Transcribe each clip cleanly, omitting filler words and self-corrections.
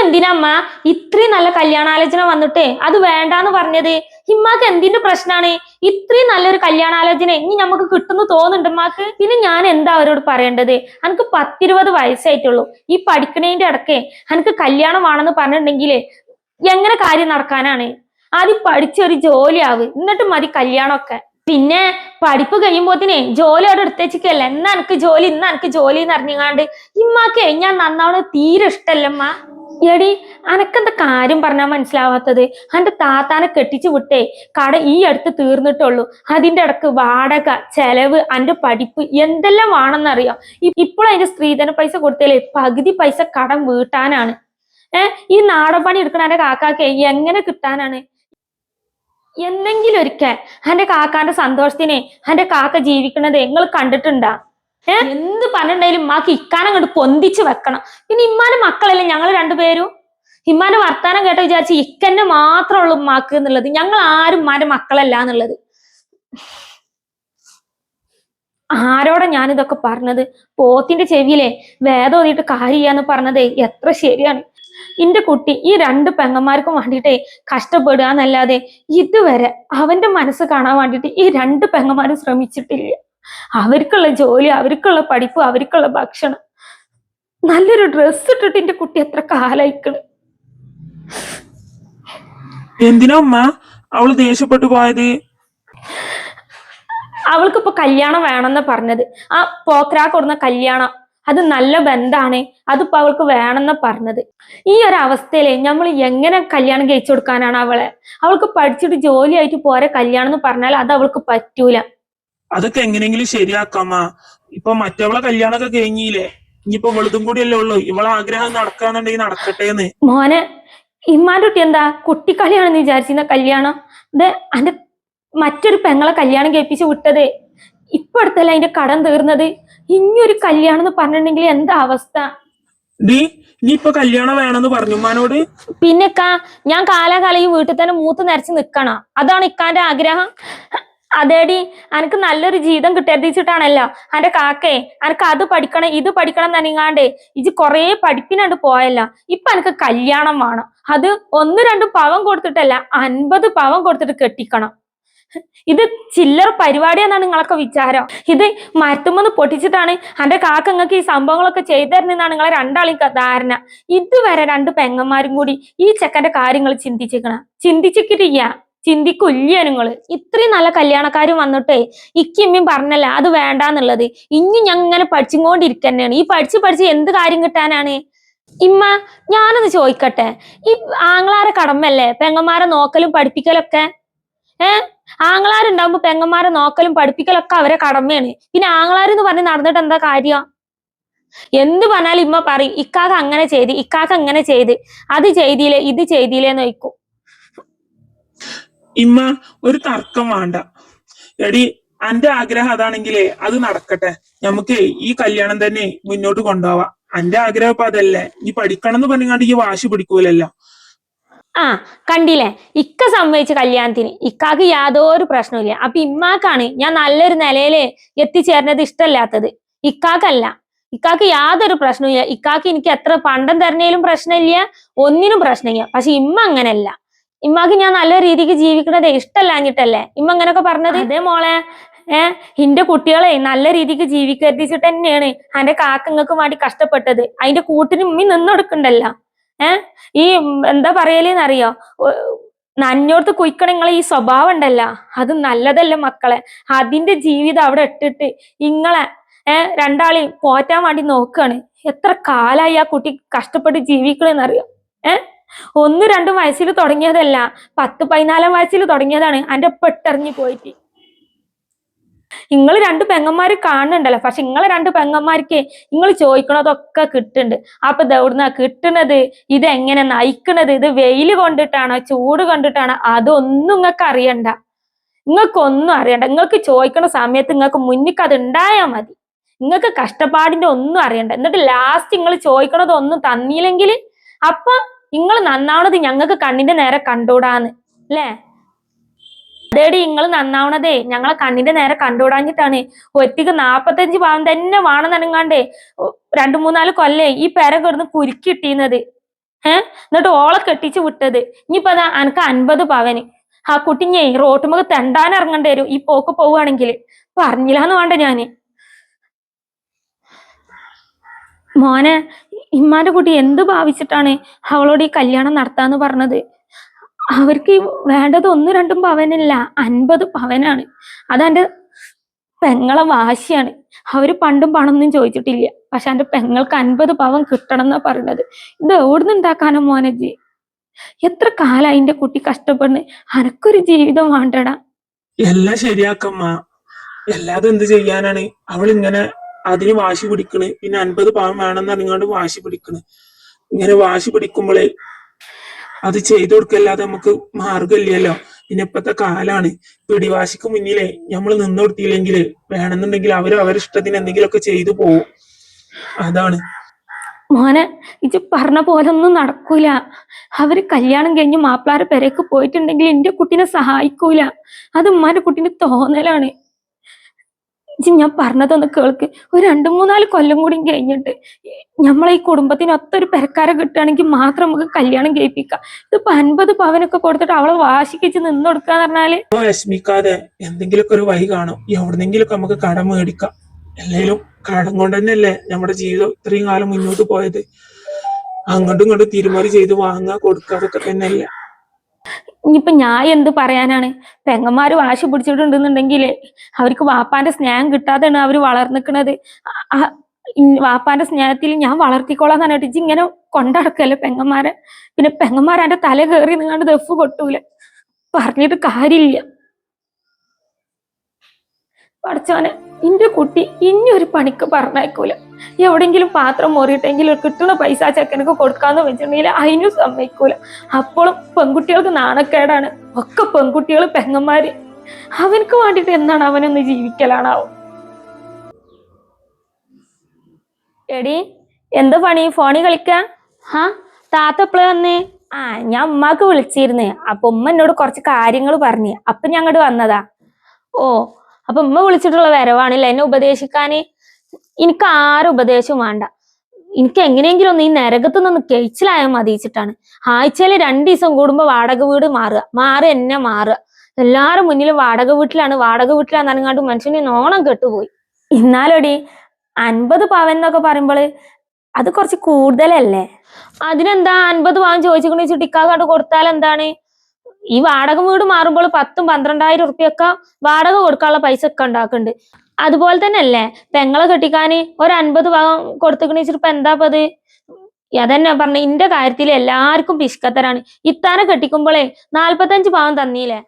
എന്തിനമ്മ ഇത്രയും നല്ല കല്യാണാലോചന വന്നിട്ടേ അത് വേണ്ടാന്ന് പറഞ്ഞത്? ഇമ്മാക്ക് എന്തിന്റെ പ്രശ്നമാണ്? ഇത്രയും നല്ലൊരു കല്യാണാലോചന ഇനി നമുക്ക് കിട്ടുന്നു തോന്നുന്നുണ്ട് ഉമ്മാക്ക്. പിന്നെ ഞാൻ എന്താ അവരോട് പറയേണ്ടത്? എനിക്ക് 10-20 വയസ്സായിട്ടുള്ളൂ. ഈ പഠിക്കണേന്റെ ഇടയ്ക്ക് എനിക്ക് കല്യാണം വേണമെന്ന് പറഞ്ഞിട്ടുണ്ടെങ്കിൽ എങ്ങനെ കാര്യം നടക്കാനാണ്? ആദ്യം പഠിച്ചൊരു ജോലിയാവ്, എന്നിട്ട് മതി കല്യാണമൊക്കെ. പിന്നെ പഠിപ്പ് കഴിയുമ്പോത്തിനെ ജോലി അവിടെ എടുത്തേച്ചിക്കല്ലേ, എന്നാ എനിക്ക് ജോലി, ഇന്ന് എനിക്ക് ജോലി എന്ന് അറിഞ്ഞാണ്ട് ഇമ്മാക്കേ ഞാൻ നന്നാവണത് തീരെ ഇഷ്ടല്ലമ്മ. എടി, അനക്കെന്താ കാര്യം പറഞ്ഞാൽ മനസ്സിലാവാത്തത്? അന്റെ താത്താനെ കെട്ടിച്ചു വിട്ടേ കട ഈ അടുത്ത് തീർന്നിട്ടുള്ളൂ. അതിന്റെ ഇടക്ക് വാടക, ചെലവ്, അന്റെ പഠിപ്പ് എന്തെല്ലാം വേണമെന്നറിയാം. ഇപ്പോൾ അതിന്റെ സ്ത്രീധന പൈസ കൊടുത്തല്ലേ പകുതി പൈസ കടം വീട്ടാനാണ്. ഈ നാടൻ പണി എടുക്കണ എന്റെ കാക്കാക്ക് എങ്ങനെ കിട്ടാനാണ്? എന്തെങ്കിലും ഒരിക്കൽ എന്റെ കാക്കാന്റെ സന്തോഷത്തിനെ എന്റെ കാക്ക ജീവിക്കണത് നിങ്ങൾ കണ്ടിട്ടുണ്ടാ? എന്ത് പറഞ്ഞിട്ടുണ്ടെങ്കിലും ഉമ്മാക്ക് ഇക്കാനം അങ്ങോട്ട് പൊന്തിച്ച് വെക്കണം. പിന്നെ ഇമ്മാന്റെ മക്കളല്ലേ ഞങ്ങൾ രണ്ടുപേരും? ഇമ്മാന്റെ വർത്താനം കേട്ട വിചാരിച്ച് ഇക്കന്നെ മാത്രമേ ഉള്ളൂ ഉമ്മാക്ക് എന്നുള്ളത്. ഞങ്ങൾ ആരും ഉമ്മാന്റെ മക്കളല്ല എന്നുള്ളത്. ആരോടെ ഞാനിതൊക്കെ പറഞ്ഞത്? പോത്തിന്റെ ചെവിയിലെ വേദം ഓതിയിട്ട് കാര്യാന്ന് പറഞ്ഞതേ എത്ര ശരിയാണ്. ഇന്റെ കുട്ടി ഈ 2 പെങ്ങന്മാർക്കും വേണ്ടിയിട്ടേ കഷ്ടപ്പെടുക എന്നല്ലാതെ ഇതുവരെ അവന്റെ മനസ്സ് കാണാൻ വേണ്ടിയിട്ട് ഈ 2 പെങ്ങന്മാരും ശ്രമിച്ചിട്ടില്ല. അവർക്കുള്ള ജോലി, അവർക്കുള്ള പഠിപ്പ്, അവർക്കുള്ള ഭക്ഷണം, നല്ലൊരു ഡ്രസ്സ് ഇട്ടിട്ട് എന്റെ കുട്ടി എത്ര കാലായിക്കണ്. എന്തിനാ അമ്മ അവള് ദേഷ്യപ്പെട്ടു പോയത്? അവൾക്കിപ്പോ കല്യാണം വേണമെന്ന് പറഞ്ഞത്. ആ പോക്രാ കൊടുന്ന കല്യാണം അത് നല്ല ബന്ധാണ്, അതിപ്പോ അവൾക്ക് വേണമെന്ന് പറഞ്ഞത്. ഈ ഒരു അവസ്ഥയില് നമ്മൾ എങ്ങനെ കല്യാണം കഴിച്ചു കൊടുക്കാനാണ് അവളെ? അവൾക്ക് പഠിച്ചിട്ട് ജോലിയായിട്ട് പോരെ കല്യാണം എന്ന് പറഞ്ഞാൽ അത് അവൾക്ക് പറ്റൂല. അതൊക്കെ എങ്ങനെയെങ്കിലും ശരിയാക്കാമ്മ. ഇപ്പൊ മറ്റവളെ കല്യാണമൊക്കെ കഴിഞ്ഞില്ലേ, ഇനിയിപ്പോ വെളുതും കൂടിയല്ലേ ഉള്ളൂ. ഇവളെ ആഗ്രഹം നടക്കാന്നുണ്ടെങ്കിൽ നടക്കട്ടെന്ന്. മോനെ, ഇമ്മാന്റെ കുട്ടി എന്താ കുട്ടിക്കളിയാണെന്ന് വിചാരിച്ചിരുന്ന കല്യാണം? ഇത് അന്റെ മറ്റൊരു പെങ്ങളെ കല്യാണം കഴിപ്പിച്ച് വിട്ടത് ഇപ്പൊ അടുത്തല്ല അതിന്റെ കടം തീർന്നത്. ഇനിയൊരു കല്യാണം എന്ന് പറഞ്ഞിട്ടുണ്ടെങ്കിൽ എന്താ അവസ്ഥ? ഡീ, നീ ഇപ്പൊ കല്യാണം വേണമെന്ന് പറഞ്ഞു ഉമ്മാനോട്? പിന്നെക്കാ, ഞാൻ കാലാകാലം ഈ വീട്ടിൽ തന്നെ മൂത്ത് നരച്ച് നിക്കണം, അതാണ് ഇക്കാന്റെ ആഗ്രഹം. അതേടി, അനക്ക് നല്ലൊരു ജീവിതം കിട്ടരുതിച്ചിട്ടാണല്ലോ അന്റെ കാക്കേ അനക്ക് അത് പഠിക്കണം ഇത് പഠിക്കണം നനിങ്ങാണ്ടേ ഇജ് കൊറേ പഠിപ്പിനണ്ട് പോയല്ലോ. ഇപ്പൊ എനിക്ക് കല്യാണം വേണം. അത് 1-2 പവൻ കൊടുത്തിട്ടല്ല, 50 പവൻ കൊടുത്തിട്ട് കെട്ടിക്കണം. ഇത് ചില്ലറ പരിപാടിയെന്നാണ് നിങ്ങളൊക്കെ വിചാരം? ഇത് മരത്തുമെന്ന് പൊട്ടിച്ചിട്ടാണ് എന്റെ കാക്ക നിങ്ങൾക്ക് ഈ സംഭവങ്ങളൊക്കെ ചെയ്തരുന്നെന്നാണ് നിങ്ങളെ രണ്ടാളെയും ധാരണ. ഇതുവരെ 2 പെങ്ങന്മാരും കൂടി ഈ ചെക്കന്റെ കാര്യങ്ങൾ ചിന്തിച്ചിട്ടില്ല, ചിന്തിക്കില്ല നിങ്ങള്. ഇത്രയും നല്ല കല്യാണക്കാരും വന്നിട്ടേ ഇക്കിമ്മയും പറഞ്ഞല്ല അത് വേണ്ടാന്നുള്ളത്. ഇനി ഞങ്ങനെ പഠിച്ചുകൊണ്ടിരിക്കന്നെയാണ്. ഈ പഠിച്ച് എന്ത് കാര്യം കിട്ടാനാണ്? ഇമ്മ, ഞാനൊന്ന് ചോദിക്കട്ടെ, ഈ ആങ്ങളാരെ കടമല്ലേ പെങ്ങന്മാരെ നോക്കലും പഠിപ്പിക്കലൊക്കെ? ആങ്ങളാരുണ്ടാവുമ്പോ പെങ്ങന്മാരെ നോക്കലും പഠിപ്പിക്കലൊക്കെ അവരെ കടമയാണ്. പിന്നെ ആങ്ങളാരെന്ന് പറഞ്ഞ് നടന്നിട്ട് എന്താ കാര്യം? എന്ത് പറഞ്ഞാലും ഇമ്മ പറയും ഇക്കാക്ക അങ്ങനെ ചെയ്ത്, ഇക്കാക്ക അങ്ങനെ ചെയ്ത്, അത് ചെയ്തില്ലേ ഇത് ചെയ്തില്ലേന്ന് ചോദിക്കും. ഇമ്മ, ഒരു തർക്കം വേണ്ട. എടി, അന്റെ ആഗ്രഹം അതാണെങ്കിലേ അത് നടക്കട്ടെ. നമുക്ക് ഈ കല്യാണം തന്നെ മുന്നോട്ട് കൊണ്ടുപോവാം. അന്റെ ആഗ്രഹം ഇപ്പൊ അതല്ലേ. നീ പഠിക്കണം എന്ന് പറഞ്ഞാണ്ട് ഈ വാശി പിടിക്കൂലല്ലോ. കണ്ടില്ലേ, ഇക്ക സമ്മതിച്ച കല്യാണത്തിന് ഇക്കാക്ക് യാതൊരു പ്രശ്നമില്ല. അപ്പൊ ഇമ്മാക്കാണ് ഞാൻ നല്ലൊരു നിലയില് എത്തിച്ചേർന്നത് ഇഷ്ടമല്ലാത്തത്, ഇക്കാക്കല്ല. ഇക്കാക്ക് യാതൊരു പ്രശ്നമില്ല. ഇക്കാക്ക് എനിക്ക് എത്ര പണ്ടം തരണേലും പ്രശ്നമില്ല, ഒന്നിനും പ്രശ്നമില്ല. പക്ഷെ ഇമ്മ അങ്ങനല്ല. ഇമ്മാക്ക് ഞാൻ നല്ല രീതിക്ക് ജീവിക്കണത് ഇഷ്ടമല്ലാഞ്ഞിട്ടല്ലേ ഇമ്മ അങ്ങനൊക്കെ പറഞ്ഞത്? അതേ മോളെ, ഇന്റെ കുട്ടികളെ നല്ല രീതിക്ക് ജീവിക്കരുതിച്ചിട്ട് തന്നെയാണ് എന്റെ കാക്കങ്ങൾക്ക് വേണ്ടി കഷ്ടപ്പെട്ടത്. അതിന്റെ കൂട്ടിന് ഉമ്മി നിന്നെടുക്കണ്ടല്ലോ. ഈ എന്താ പറയലെന്നറിയോ, നന്നോർത്ത് കുയിക്കണ നിങ്ങളെ ഈ സ്വഭാവം ഉണ്ടല്ലോ, അത് നല്ലതല്ല മക്കളെ. അതിന്റെ ജീവിതം അവിടെ ഇട്ടിട്ട് ഇങ്ങളെ രണ്ടാളെയും പോറ്റാൻ വേണ്ടി നോക്കാണ്. എത്ര കാലായി ആ കുട്ടി കഷ്ടപ്പെട്ട് ജീവിക്കണെന്നറിയോ? 1-2 വയസ്സിൽ തുടങ്ങിയതല്ല, 10-14 വയസ്സിൽ തുടങ്ങിയതാണ് എന്റെ ഒപ്പം ഇട്ടെറിഞ്ഞു പോയിട്ട്. നിങ്ങൾ 2 പെങ്ങന്മാര് കാണുന്നുണ്ടല്ലോ, പക്ഷെ നിങ്ങളെ 2 പെങ്ങന്മാർക്ക് നിങ്ങൾ ചോദിക്കണതൊക്കെ കിട്ടുന്നുണ്ട്. അപ്പൊ ഇതെവിടുന്നാ കിട്ടുന്നത്? ഇത് എങ്ങനെ നയിക്കണത്? ഇത് വെയില് കൊണ്ടിട്ടാണോ ചൂട് കൊണ്ടിട്ടാണോ? അതൊന്നും നിങ്ങൾക്ക് അറിയണ്ട. നിങ്ങൾക്കൊന്നും അറിയണ്ട. നിങ്ങൾക്ക് ചോദിക്കണ സമയത്ത് നിങ്ങൾക്ക് മുന്നിക്ക് അത് ഉണ്ടായാൽ മതി. നിങ്ങൾക്ക് കഷ്ടപ്പാടിന്റെ ഒന്നും അറിയണ്ട. എന്നിട്ട് ലാസ്റ്റ് നിങ്ങൾ ചോദിക്കണതൊന്നും തന്നില്ലെങ്കിൽ അപ്പൊ നിങ്ങൾ നന്നാവണത് ഞങ്ങൾക്ക് കണ്ണിന്റെ നേരെ കണ്ടൂടാന്ന് അല്ലേ? അതേടി, നിങ്ങൾ നന്നാവണതേ ഞങ്ങളെ കണ്ണിന്റെ നേരെ കണ്ടുവിടാഞ്ഞിട്ടാണ്. ഒറ്റയ്ക്ക് 45 പവൻ തന്നെ വേണമെന്നനങ്ങാണ്ടേ 2-3-4 കൊല്ലേ ഈ പെര കിടന്ന് കുരുക്കിട്ടീന്നത്. എന്നിട്ട് ഓളെ കെട്ടിച്ച് വിട്ടത്. ഇനിയിപ്പോ അതാ അനക്ക് 50 പവന്. ആ കുട്ടിഞ്ഞേ റോട്ടുമ്പോ തെണ്ടാൻ ഇറങ്ങേണ്ടി വരും ഈ പോക്ക് പോവുകയാണെങ്കിൽ. പറഞ്ഞില്ലാന്ന് വേണ്ട ഞാന്. മോനെ, ഇമ്മാന്റെ കുട്ടി എന്ത് ഭാവിച്ചിട്ടാണ് അവളോട് ഈ കല്യാണം നടത്താന്ന് പറഞ്ഞത്? അവർക്ക് വേണ്ടത് 1-2 പവനല്ല, 50 പവനാണ്. അതെന്റെ പെങ്ങളെ വാശിയാണ്. അവര് പണ്ടും പണമൊന്നും ചോദിച്ചിട്ടില്ല. പക്ഷെ എന്റെ പെങ്ങൾക്ക് 50 പവൻ കിട്ടണം എന്നാ പറയുന്നത്. ഇത് എവിടുന്ന് ഉണ്ടാക്കാനോ മോനജി? എത്ര കാലായി എന്റെ കുട്ടി കഷ്ടപ്പെടുന്നു. അനക്കൊരു ജീവിതം വേണ്ടടാ. എല്ലാം ശരിയാക്കമ്മ. അല്ലാതെ എന്ത് ചെയ്യാനാണ്? അവളിങ്ങനെ അതിന് വാശി പിടിക്കണ്. പിന്നെ 50 പവൻ വേണമെന്ന് അറിഞ്ഞാണ്ട് വാശി പിടിക്കണ്. ഇങ്ങനെ വാശി പിടിക്കുമ്പോഴേ അത് ചെയ്തു കൊടുക്കല്ലാതെ നമുക്ക് മാർഗമില്ലല്ലോ. പിന്നെ ഇപ്പത്തെ കാലാണ്. പിടിവാശിക്ക് മുന്നിലേ നമ്മൾ നിന്ന് കൊടുത്തില്ലെങ്കിൽ വേണമെന്നുണ്ടെങ്കിൽ അവര് അവരുടെ ഇഷ്ടത്തിന് എന്തെങ്കിലുമൊക്കെ ചെയ്തു പോവും. അതാണ്. മോനെ, ഇജ്ജ് പറഞ്ഞ പോലെ ഒന്നും നടക്കൂല. അവര് കല്യാണം കഴിഞ്ഞ് മാപ്പിളാരെ പെരേക്ക് പോയിട്ടുണ്ടെങ്കിൽ എന്റെ കുട്ടീനെ സഹായിക്കൂല. അത് ഉമ്മാന്റെ കുട്ടീന്റെ തോന്നലാണ്. ഞാൻ പറഞ്ഞതൊന്ന് കേൾക്ക്. ഒരു 2-3-4 കൊല്ലം കൂടി കഴിഞ്ഞിട്ട് നമ്മളെ ഈ കുടുംബത്തിന് ഒത്തൊരു പെരക്കാരെ കിട്ടുകയാണെങ്കിൽ മാത്രം നമുക്ക് കല്യാണം കഴിപ്പിക്കാം. ഇതിപ്പോ 50 പവനൊക്കെ കൊടുത്തിട്ട് അവളെ വാശിക്കിച്ച് നിന്ന് കൊടുക്കാന്ന് പറഞ്ഞാല്. വിഷമിക്കാതെ എന്തെങ്കിലുമൊക്കെ ഒരു വഴി കാണും. എവിടെന്നെങ്കിലൊക്കെ നമുക്ക് കടം മേടിക്കാം. അല്ലെങ്കിലും കടം കൊണ്ട് തന്നെയല്ലേ നമ്മുടെ ജീവിതം ഇത്രയും കാലം മുന്നോട്ട് പോയത്. അങ്ങോട്ടും ഇങ്ങോട്ടും തിരുമറി ചെയ്ത് വാങ്ങുക കൊടുക്കുക അതൊക്കെ തന്നെയല്ലേ. ഇനിയിപ്പൊ ഞാൻ എന്ത് പറയാനാണ്? പെങ്ങന്മാര് വാശി പിടിച്ചിട്ടുണ്ടെന്നുണ്ടെങ്കിലേ അവർക്ക് വാപ്പാന്റെ സ്നേഹം കിട്ടാതെയാണ് അവര് വളർന്നിക്കണത്. വാപ്പാന്റെ സ്നേഹത്തിൽ ഞാൻ വളർത്തിക്കോളാന്ന് പറഞ്ഞിട്ട് ഇജ്ജ് ഇങ്ങനെ കൊണ്ടടക്കല്ലേ പെങ്ങന്മാരെ. പിന്നെ പെങ്ങന്മാരെ തല കയറി നിങ്ങാണ്ട് ദഫ് കൊട്ടൂല. പറഞ്ഞിട്ട് കാര്യമില്ല. പഠിച്ചോനെ, എന്റെ കുട്ടി ഇനി ഒരു പണിക്ക് പറഞ്ഞേക്കൂല. എവിടെങ്കിലും പാത്രം മോറിയിട്ടെങ്കിലും കിട്ടുന്ന പൈസ ചെക്കനക്ക് കൊടുക്കാന്ന് വെച്ചിട്ടുണ്ടെങ്കിൽ അതിനും സമ്മതിക്കൂല. അപ്പോഴും പെൺകുട്ടികൾക്ക് നാണക്കേടാണ്. ഒക്കെ പെൺകുട്ടികൾ പെങ്ങന്മാര്. അവനക്ക് വേണ്ടിട്ട് എന്താണ് അവനൊന്ന് ജീവിക്കലാണാവും. എടി, എന്ത് പണി? ഫോണിൽ കളിക്ക? താത്ത എപ്പളാ വന്നേ? ഞാൻ ഉമ്മാക്ക് വിളിച്ചിരുന്നേ. അപ്പൊ ഉമ്മ എന്നോട് കുറച്ച് കാര്യങ്ങൾ പറഞ്ഞു. അപ്പൊ ഞാൻ അങ്ങോട്ട് വന്നതാ. ഓ, അപ്പൊ ഉമ്മ വിളിച്ചിട്ടുള്ള വരവാണല്ലേ എന്നെ ഉപദേശിക്കാന്? എനിക്ക് ആരും ഉപദേശവും വേണ്ട. എനിക്ക് എങ്ങനെയെങ്കിലും ഒന്ന് ഈ നരകത്തു നിന്ന് കഴിച്ചിലായാൽ മതിച്ചിട്ടാണ്. ആഴ്ചയിൽ 2 ദിവസം കൂടുമ്പോ വാടക വീട് എന്നെ മാറുക. എല്ലാരും മുന്നിലും വാടക വീട്ടിലാന്ന് അറിഞ്ഞാണ്ട് മനുഷ്യന് നോണം കെട്ടുപോയി. എന്നാലോടി 50 പവൻ എന്നൊക്കെ പറയുമ്പോള് അത് കുറച്ച് കൂടുതലല്ലേ? അതിനെന്താ 50 പവൻ ചോദിച്ചിട്ട് ചുട്ടിക്കാണ്ട് കൊടുത്താൽ എന്താണ്? ഈ വാടക വീട് മാറുമ്പോൾ 10,000-12,000 ഉറുപ്പ്യൊക്കെ വാടക കൊടുക്കാനുള്ള പൈസ ഒക്കെ ഉണ്ടാക്കുന്നുണ്ട്. അതുപോലെ തന്നെ അല്ലേ പെങ്ങളെ കെട്ടിക്കാന് ഒരു 50 പവൻ കൊടുത്തിക്കണിച്ചിട്ട് ഇപ്പൊ എന്താപ്പത്? അതന്നെ പറഞ്ഞ ഇന്റെ കാര്യത്തിൽ എല്ലാവർക്കും പിഷ്കത്തരാണ്. ഇത്താനെ കെട്ടിക്കുമ്പോളേ 45 പവൻ തന്നീലേ?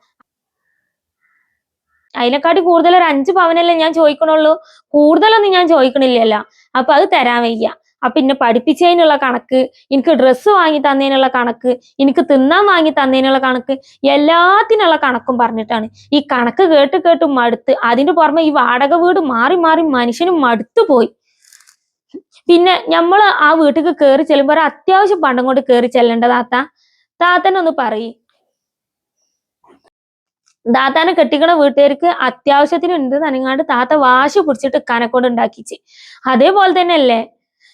അതിനെക്കാട്ടി കൂടുതൽ ഒരു 5 പവനല്ലേ ഞാൻ ചോദിക്കണുള്ളൂ. കൂടുതലൊന്നും ഞാൻ ചോദിക്കണില്ലല്ലോ. അപ്പൊ അത് തരാൻ വയ്യ. അപ്പൊ എന്നെ പഠിപ്പിച്ചതിനുള്ള കണക്ക്, എനിക്ക് ഡ്രസ്സ് വാങ്ങി തന്നതിനുള്ള കണക്ക്, എനിക്ക് തിന്നാൻ വാങ്ങി തന്നതിനുള്ള കണക്ക്, എല്ലാത്തിനുള്ള കണക്കും പറഞ്ഞിട്ടാണ്. ഈ കണക്ക് കേട്ട് കേട്ട് മടുത്ത്. അതിന്റെ പുറമെ ഈ വാടക വീട് മാറി മാറി മനുഷ്യനും മടുത്തു പോയി. പിന്നെ ഞമ്മള് ആ വീട്ടിലേക്ക് കയറി ചെല്ലുമ്പോ ഒരു അത്യാവശ്യം പണ്ടം കൊണ്ട് കയറി ചെല്ലേണ്ട താത്തനൊന്ന് പറയ്. താത്താനെ കെട്ടിക്കണ വീട്ടുകാർക്ക് അത്യാവശ്യത്തിന് ഉണ്ട് നനങ്ങാണ്ട് താത്ത വാശി പിടിച്ചിട്ട് കനക്കൊണ്ട് ഉണ്ടാക്കിച്ച്. അതേപോലെ തന്നെയല്ലേ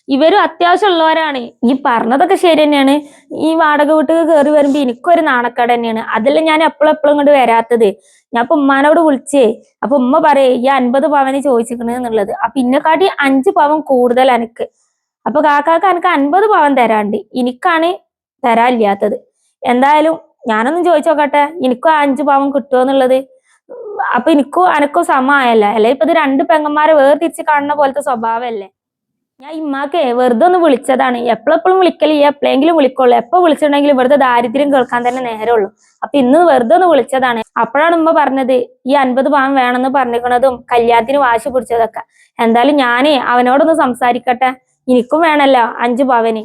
ഇവരും അത്യാവശ്യം ഉള്ളവരാണ്. ഈ പറഞ്ഞതൊക്കെ ശരി തന്നെയാണ്. ഈ വാടക വീട്ടിൽ കയറി വരുമ്പോ എനിക്കൊരു നാണക്കേട് തന്നെയാണ്. അതല്ല ഞാൻ എപ്പോഴും ഇങ്ങോട്ട് വരാത്തത്. ഞാൻ ഇപ്പൊ ഉമ്മാനോട് വിളിച്ചേ. അപ്പൊ ഉമ്മ പറയേ ഈ 50 പവന് ചോദിച്ചിക്കണ് എന്നുള്ളത്. അപ്പൊ ഇന്നെക്കാട്ടി 5 പവൻ കൂടുതൽ എനിക്ക്. അപ്പൊ കാക്കാക്ക് എനിക്ക് 50 പവൻ തരാണ്ട്, എനിക്കാണ് തരാനില്ലാത്തത്. എന്തായാലും ഞാനൊന്നും ചോദിച്ചോക്കട്ടെ, എനിക്കും 5 പവൻ കിട്ടുമോ എന്നുള്ളത്. അപ്പൊ എനക്കും സമയല്ല. അല്ലെ ഇപ്പൊ ഇത് 2 പെങ്ങന്മാരെ വേർതിരിച്ച് കാണുന്ന പോലത്തെ സ്വഭാവമല്ലേ. ഞാൻ ഇമ്മാക്കെ വെറുതെ ഒന്ന് വിളിച്ചതാണ്. എപ്പോഴെപ്പോഴും വിളിക്കല് എപ്പോഴെങ്കിലും വിളിക്കുള്ളൂ. എപ്പോ വിളിച്ചിട്ടുണ്ടെങ്കിലും വെറുതെ ദാരിദ്ര്യം കേൾക്കാൻ തന്നെ നേരമുള്ളൂ. അപ്പൊ ഇന്ന് വെറുതെ ഒന്ന് വിളിച്ചതാണ്. അപ്പോഴാണ് ഉമ്മ പറഞ്ഞത് ഈ 50 പവൻ വേണമെന്ന് പറഞ്ഞിരിക്കണതും കല്യാണത്തിന് വാശി പിടിച്ചതൊക്കെ. എന്തായാലും ഞാനേ അവനോടൊന്ന് സംസാരിക്കട്ടെ. എനിക്കും വേണല്ലോ 5 പവന്.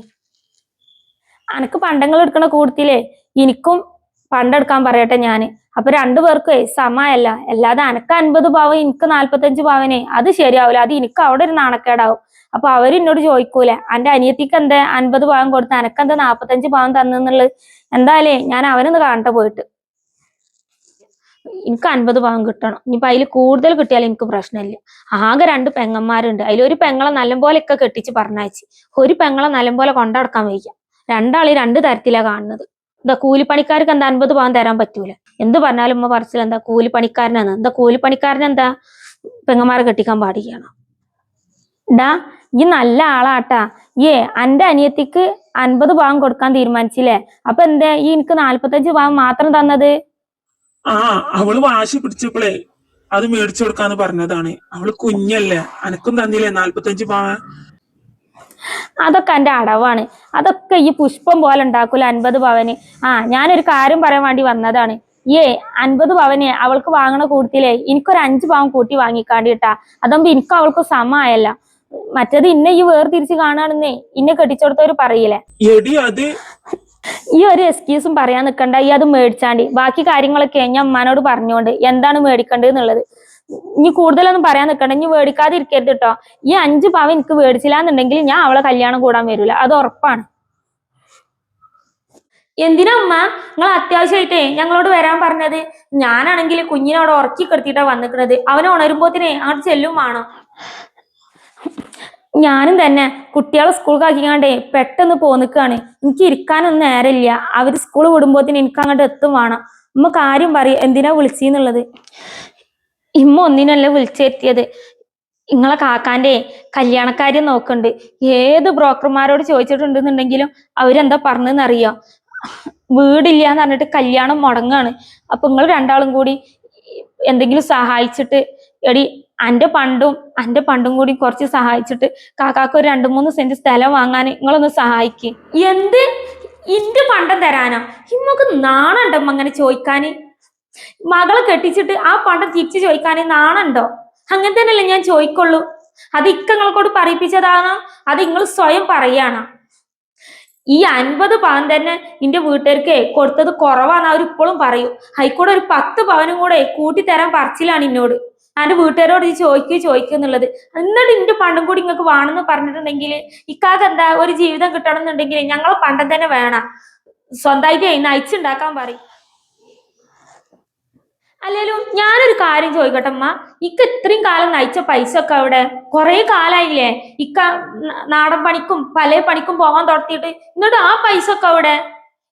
അനക്ക് പണ്ടങ്ങൾ എടുക്കണ കൂട്ടത്തിലേ എനിക്കും പണ്ടെടുക്കാൻ പറയട്ടെ ഞാന്. അപ്പൊ 2 പേർക്കും സമയല്ല. അല്ലാതെ അനക്ക് 50 പവൻ എനിക്ക് 45 പവനെ അത് ശരിയാവില്ല. അത് എനിക്ക് അവിടെ ഒരു നാണക്കേടാവും. അപ്പൊ അവര് എന്നോട് ചോദിക്കൂലെ എന്റെ അനിയത്തിക്ക് എന്താ 50 പവൻ കൊടുത്ത എനക്കെന്താ 45 പവൻ തന്നെന്നുള്ളത്. എന്തായാലേ ഞാൻ അവനൊന്ന് കാണട്ടെ പോയിട്ട്. എനിക്ക് 50 പവൻ കിട്ടണം. ഇനിയിപ്പൊ അതിൽ കൂടുതൽ കിട്ടിയാലും എനിക്ക് പ്രശ്നമില്ല. ആകെ 2 പെങ്ങന്മാരുണ്ട്. അതിലൊരു പെങ്ങളെ നല്ലപോലെ ഒക്കെ കെട്ടിച്ച് പറഞ്ഞയച്ച്, ഒരു പെങ്ങളെ നല്ലപോലെ കൊണ്ടടക്കാൻ വയ്യ. രണ്ടാളി രണ്ട് തരത്തിലാ കാണുന്നത്. എന്താ കൂലിപ്പണിക്കാർക്ക് എന്താ 50 പവൻ തരാൻ പറ്റൂല? എന്ത് പറഞ്ഞാലും ഉമ്മ പറച്ചിൽ എന്താ കൂലിപ്പണിക്കാരനാണ്. എന്താ കൂലിപ്പണിക്കാരനെന്താ പെങ്ങന്മാരെ കെട്ടിക്കാൻ പാടിയാണ്? ഡാ ഈ നല്ല ആളാട്ടാ. അന്റെ അനിയത്തിക്ക് 50 പവൻ കൊടുക്കാൻ തീരുമാനിച്ചില്ലേ? അപ്പൊ എന്താ ഈ എനിക്ക് 45 പവൻ മാത്രം തന്നത്? അവള് വാശി പിടിച്ചപ്പോളേ അത് മേടിച്ചു കൊടുക്കാന്ന് പറഞ്ഞതാണ്. അവള് കുഞ്ഞല്ലേ, അനക്കും തന്നില്ലേ 45 പവൻ? അതൊക്കെ എന്റെ അടവാണ്. അതൊക്കെ ഈ പുഷ്പം പോലെ ഉണ്ടാക്കൂല 50 പവന്. ഞാനൊരു കാര്യം പറയാൻ വേണ്ടി വന്നതാണ്. 50 പവന് അവൾക്ക് വാങ്ങണ കൂട്ടത്തിലേ എനിക്കൊരു 5 പവൻ കൂട്ടി വാങ്ങിക്കാണ്ടിട്ടാ. അതാകുമ്പോ എനിക്ക് അവൾക്ക് സമയല്ല. മറ്റേത് ഇന്നെ ഈ വേർതിരിച്ച് കാണാണെന്നേ ഇന്നെ കെട്ടിച്ചോടത്തവര് പറയില്ലേ. എടി അത് ഈ ഒരു എക്സ്ക്യൂസും പറയാൻ നിക്കണ്ട. ഈ അത് മേടിച്ചാണ്ടി ബാക്കി കാര്യങ്ങളൊക്കെ ഞാൻ ഉമ്മാനോട് പറഞ്ഞോണ്ട് എന്താണ് മേടിക്കേണ്ടത് എന്നുള്ളത്. ഇനി കൂടുതലൊന്നും പറയാൻ നിക്കണ്ട. ഇനി മേടിക്കാതിരിക്കരുത് കേട്ടോ. ഈ 5 പവൻ എനിക്ക് മേടിച്ചില്ലാന്നുണ്ടെങ്കിൽ ഞാൻ അവളെ കല്യാണം കൂടാൻ വരൂല, അത് ഉറപ്പാണ്. എന്തിനാ ഉമ്മ നിങ്ങൾ അത്യാവശ്യമായിട്ടേ ഞങ്ങളോട് വരാൻ പറഞ്ഞത്? ഞാനാണെങ്കിൽ കുഞ്ഞിനോട് ഉറക്കി കിടത്തിയിട്ടാ വന്നിക്കണത്. അവനെ ഉണരുമ്പോത്തിനെ അങ്ങോട്ട് ചെല്ലും വേണം. ഞാനും തന്നെ കുട്ടികളെ സ്കൂളിലാക്കിക്കാണ്ടേ പെട്ടെന്ന് പോന്നിക്കാണ്. എനിക്ക് ഇരിക്കാനൊന്നും നേരമില്ല. അവര് സ്കൂൾ വിടുമ്പോത്തിന് എനിക്ക് അങ്ങോട്ട് എത്തും വേണം. ഉമ്മ കാര്യം പറയും എന്തിനാ വിളിച്ചെന്നുള്ളത്. ഇമ്മ ഒന്നിനല്ല വിളിച്ചെത്തിയത്. നിങ്ങളെ കാക്കാന്റെ കല്യാണക്കാര്യം നോക്കണ്ട്. ഏത് ബ്രോക്കർമാരോട് ചോദിച്ചിട്ടുണ്ടെന്നുണ്ടെങ്കിലും അവരെന്താ പറഞ്ഞെന്നറിയോ? വീടില്ല എന്ന് പറഞ്ഞിട്ട് കല്യാണം മുടങ്ങാണ്. അപ്പൊ നിങ്ങൾ രണ്ടാളും കൂടി എന്തെങ്കിലും സഹായിച്ചിട്ട് എടി അന്റെ പണ്ടും കൂടി കുറച്ച് സഹായിച്ചിട്ട് കാക്കാക്ക് ഒരു 2-3 സെന്റ് സ്ഥലം വാങ്ങാൻ നിങ്ങളൊന്ന് സഹായിക്ക്. എന്ത് ഇന്റെ പണ്ടം തരാനോ? ഇമ്മക്ക് നാണുണ്ടോ അങ്ങനെ ചോദിക്കാന്? മകളെ കെട്ടിച്ചിട്ട് ആ പണ്ടം തിരിച്ചു ചോദിക്കാന് നാണുണ്ടോ? അങ്ങനെ തന്നെയല്ലേ ഞാൻ ചോദിക്കുള്ളൂ. അത് ഇക്കങ്ങളോട് പറയിപ്പിച്ചതാണോ അത് നിങ്ങൾ സ്വയം പറയാണോ? ഈ 50 പവൻ തന്നെ നിന്റെ വീട്ടുകാർക്ക് കൊടുത്തത് കുറവാന്ന് അവർ ഇപ്പോഴും പറയും. ഹൈക്കോടതി ഒരു 10 പവനും കൂടെ കൂട്ടിത്തരാൻ പറച്ചിലാണ് എന്നോട്. എന്റെ വീട്ടുകാരോട് ഈ ചോദിക്കുന്നുള്ളത്. എന്നിട്ട് ഇന്റെ പണ്ടും കൂടി നിങ്ങൾക്ക് വേണമെന്ന് പറഞ്ഞിട്ടുണ്ടെങ്കിൽ ഇക്കാക്ക് എന്താ ഒരു ജീവിതം കിട്ടണം എന്നുണ്ടെങ്കിൽ ഞങ്ങളെ പണ്ടം തന്നെ വേണം. സ്വന്തമായിട്ട് നയിച്ചുണ്ടാക്കാൻ പറയും. അല്ലേലും ഞാനൊരു കാര്യം ചോദിക്കട്ടെ അമ്മ, ഇക്ക ഇത്രയും കാലം നയിച്ച പൈസ ഒക്കെ അവിടെ കുറെ കാലായില്ലേ ഇക്ക നാടൻ പണിക്കും പല പണിക്കും പോവാൻ തുടത്തിയിട്ട്? എന്നിട്ട് ആ പൈസ ഒക്കെ അവിടെ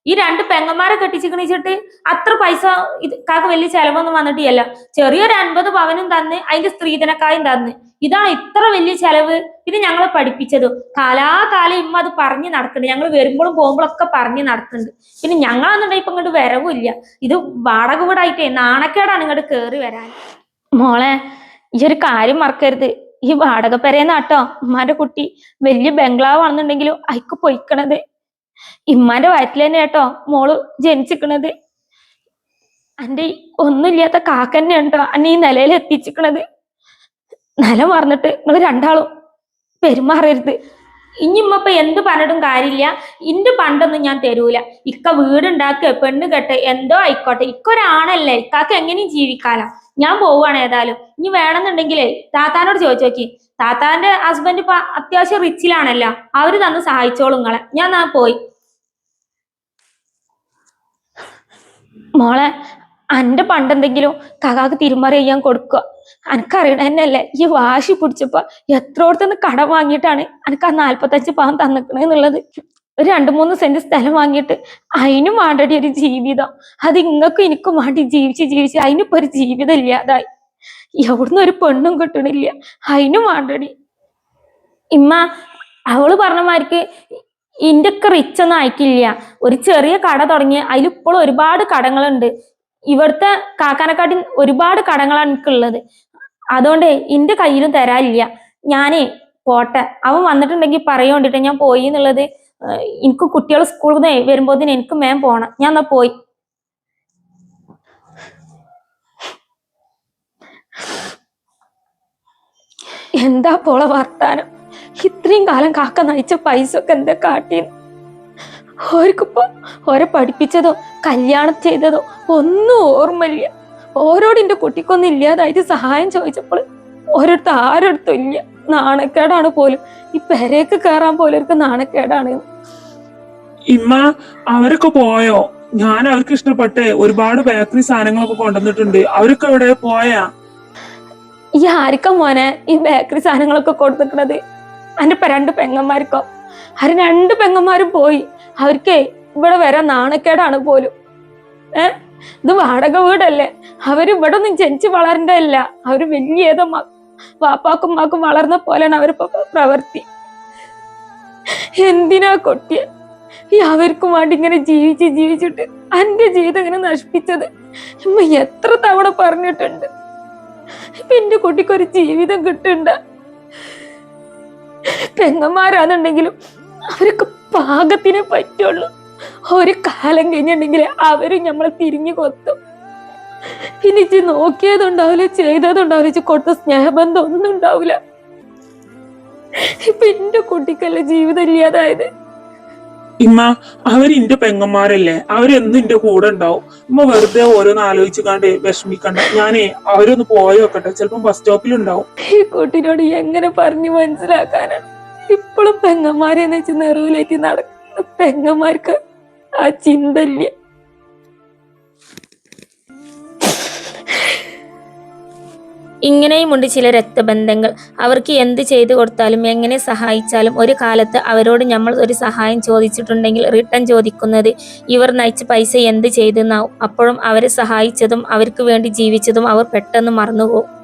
ഈ 2 പെങ്ങന്മാരെ കെട്ടിച്ചിക്കണിച്ചിട്ട് അത്ര പൈസ ഇക്കാക്ക് വലിയ ചെലവൊന്നും വന്നിട്ടില്ല. ചെറിയൊരു 50 പവനും തന്ന് അതിന്റെ സ്ത്രീധനക്കായും തന്ന്. ഇതാണ് ഇത്ര വലിയ ചെലവ്. പിന്നെ ഞങ്ങളെ പഠിപ്പിച്ചതും കാലാകാലം ഇമ്മ അത് പറഞ്ഞു നടക്കുന്നുണ്ട്. ഞങ്ങൾ വരുമ്പോഴും പോകുമ്പോഴൊക്കെ പറഞ്ഞു നടക്കുന്നുണ്ട്. പിന്നെ ഞങ്ങളാന്നുണ്ടെങ്കിൽ ഇപ്പൊ ഇങ്ങോട്ട് വരവില്ല. ഇത് വാടക വീടായിട്ടേ നാണക്കേടാണ് ഇങ്ങോട്ട് കേറി വരാൻ. മോളെ ഈ ഒരു കാര്യം മറക്കരുത്. ഈ വാടക പെരേന്നാട്ടോ ഉമ്മാന്റെ കുട്ടി വലിയ ബംഗ്ലാവ് ആണെന്നുണ്ടെങ്കിലും അയക്ക് പൊയ്ക്കണത്. ഇമ്മാന്റെ വയറ്റിൽ തന്നെ കേട്ടോ മോള് ജനിച്ചിക്കണത്. അന്റെ ഒന്നുമില്ലാത്ത കാക്കന്നെ ഉണ്ടോ അന്നെ ഈ നിലയിൽ എത്തിച്ചിക്കണത്. നില മറന്നിട്ട് നിങ്ങൾ രണ്ടാളും പെരുമാറരുത്. ഇനിയിമ്മ എന്ത് പറഞ്ഞിട്ടും കാര്യമില്ല. ഇന്റെ പണ്ടൊന്നും ഞാൻ തരൂല. ഇക്ക വീടുണ്ടാക്കുക പെണ്ണ് കെട്ട് എന്തോ ആയിക്കോട്ടെ. ഇക്കൊരാണല്ലേ, ഇക്കാക്ക് എങ്ങനെയും ജീവിക്കാലോ. ഞാൻ പോവുകയാണ് ഏതായാലും. ഇനി വേണമെന്നുണ്ടെങ്കിലേ താത്താനോട് ചോദിച്ചു നോക്കി. താത്താന്റെ ഹസ്ബൻഡ് ഇപ്പൊ അത്യാവശ്യം റിച്ചിലാണല്ലോ, അവര് തന്ന് സഹായിച്ചോളൂ നിങ്ങളെ. ഞാൻ പോയി. മോളെ അന്റെ പണ്ടെന്തെങ്കിലും കാക്കാക്ക് തിരുമറി ചെയ്യാൻ കൊടുക്കുക. അനക്കറിയണ തന്നെയല്ലേ ഈ വാശി പിടിച്ചപ്പോ എത്രോടത്തുനിന്ന് കടം വാങ്ങിയിട്ടാണ് അനക്ക് ആ 45 പവൻ തന്നിക്കണെന്നുള്ളത്. ഒരു 2-3 സെന്റ് സ്ഥലം വാങ്ങിയിട്ട് അതിനും വേണ്ടടി ഒരു ജീവിതം. അത് ഇങ്ങക്കും എനിക്കും വേണ്ടി ജീവിച്ച് അതിനിപ്പോ ഒരു ജീവിതം ഇല്ലാതായി. എവിടുന്ന് ഒരു പെണ്ണും കിട്ടണില്ല, അതിനും വേണ്ടടി. ഇമ്മ അവള് പറഞ്ഞ മാതിരിക്ക് ഇന്റെ ഒക്കെ റിച്ച് ഒന്നും ആയിട്ടില്ല. ഒരു ചെറിയ കട തുടങ്ങി അതിലിപ്പോഴും ഒരുപാട് കടങ്ങളുണ്ട്. ഇവിടുത്തെ കാക്കാനെക്കാട്ടി ഒരുപാട് കടങ്ങളാണ് എനിക്കുള്ളത്. അതുകൊണ്ട് എന്റെ കയ്യിലും തരാനില്ല. ഞാനേ പോട്ടെ. അവൻ വന്നിട്ടുണ്ടെങ്കിൽ പറയോണ്ടിട്ട് ഞാൻ പോയി എന്നുള്ളത്. എനിക്ക് കുട്ടികൾ സ്കൂളിൽ നിന്ന് വരുമ്പോഴത്തേന് എനിക്ക് മേം പോണം. ഞാൻ എന്നാ പോയി. എന്താ പോളെ വർത്താനം? ഇത്രയും കാലം കാക്ക നയിച്ച പൈസ ഒക്കെ എന്താ കാട്ടിയെന്ന്? ഓർക്കിപ്പോ ഓരെ പഠിപ്പിച്ചതോ കല്യാണം ചെയ്തതോ ഒന്നും ഓർമ്മയില്ല. ഓരോട് എന്റെ കുട്ടിക്കൊന്നും ഇല്ലാതായിട്ട് സഹായം ചോദിച്ചപ്പോൾ ഓരോരുത്തർ ആരോടത്തും ഇല്ല. നാണക്കേടാണ് പോലും. ഈ പെരേക്ക് കയറാൻ പോലും അവർക്ക് നാണക്കേടാണ്. ഇമ്മ അവരൊക്കെ പോയോ? ഞാൻ അവർക്ക് ഇഷ്ടപ്പെട്ട ഒരുപാട് ബേക്കറി സാധനങ്ങളൊക്കെ കൊണ്ടുവന്നിട്ടുണ്ട്. അവരൊക്കെ എവിടെ പോയാ? ഈ ആർക്ക മോനെ ഈ ബേക്കറി സാധനങ്ങളൊക്കെ കൊടുത്തിട്ടുള്ളത്? എന്റെ 2 പെങ്ങന്മാർക്കോ? 2 പെങ്ങന്മാരും പോയി. അവർക്ക് ഇവിടെ വരാൻ നാണക്കേടാണ് പോലും. ഇത് വാടക വീടല്ലേ, അവര് ഇവിടെ ഒന്നും ജനിച്ച് വളരണ്ടല്ല. അവര് വലിയ ഏതോ വാപ്പാക്കും ഉമ്മാക്കും വളർന്ന പോലെയാണ് അവരിപ്പോ പ്രവൃത്തി. എന്തിനാ കൊട്ടിയ ഈ അവർക്കും വേണ്ടി ഇങ്ങനെ ജീവിച്ചിട്ട് എന്റെ ജീവിതം ഇങ്ങനെ നശിപ്പിച്ചത് ഉമ്മ എത്ര തവണ പറഞ്ഞിട്ടുണ്ട്. ഇപ്പൊ എന്റെ കുട്ടിക്കൊരു ജീവിതം കിട്ടണ്ട. പെങ്ങന്മാരാന്നുണ്ടെങ്കിലും അവർക്ക് പാകത്തിനെ പറ്റുള്ളൂ. ഒരു കാലം കഴിഞ്ഞിട്ടുണ്ടെങ്കിൽ അവര് നമ്മളെ തിരിഞ്ഞു കൊത്തും. പിന്നെ ഇച്ചി നോക്കിയതുണ്ടാവില്ല, ചെയ്തതുണ്ടാവില്ല, കൊടുത്ത സ്നേഹബന്ധം ഒന്നും ഉണ്ടാവില്ല. ഇപ്പൊ എന്റെ കുട്ടിക്കല്ല ജീവിതം ഇല്ലാതായത്. ഇമ്മ അവരിന്റെ പെങ്ങന്മാരല്ലേ, അവരെന്നും എന്റെ കൂടെ ഉണ്ടാവും. ഉമ്മ വെറുതെ ഓരോന്ന് ആലോചിച്ച് കാണ്ട് വിഷമിക്കണ്ട. ഞാനേ അവരൊന്ന് പോയി വെക്കട്ടെ, ചിലപ്പം ബസ് സ്റ്റോപ്പിലുണ്ടാവും. ഈ കുട്ടിനോട് എങ്ങനെ പറഞ്ഞു മനസ്സിലാക്കാനാണ്? ഇപ്പോഴും പെങ്ങന്മാരെന്ന് വെച്ച് നെറുവിലേറ്റി നടക്കുന്ന പെങ്ങന്മാർക്ക് ആ ചിന്തല്ല. ഇങ്ങനെയുമുണ്ട് ചില രക്തബന്ധങ്ങൾ. അവർക്ക് എന്ത് ചെയ്തു കൊടുത്താലും എങ്ങനെ സഹായിച്ചാലും ഒരു കാലത്ത് അവരോട് നമ്മൾ ഒരു സഹായം ചോദിച്ചിട്ടുണ്ടെങ്കിൽ റിട്ടേൺ ചോദിക്കുന്നത് ഇവർ നയിച്ച പൈസ എന്ത് ചെയ്തെന്നാവും. അപ്പോഴും അവരെ സഹായിച്ചതും അവർക്ക് വേണ്ടി ജീവിച്ചതും അവർ പെട്ടെന്ന് മറന്നുപോകും.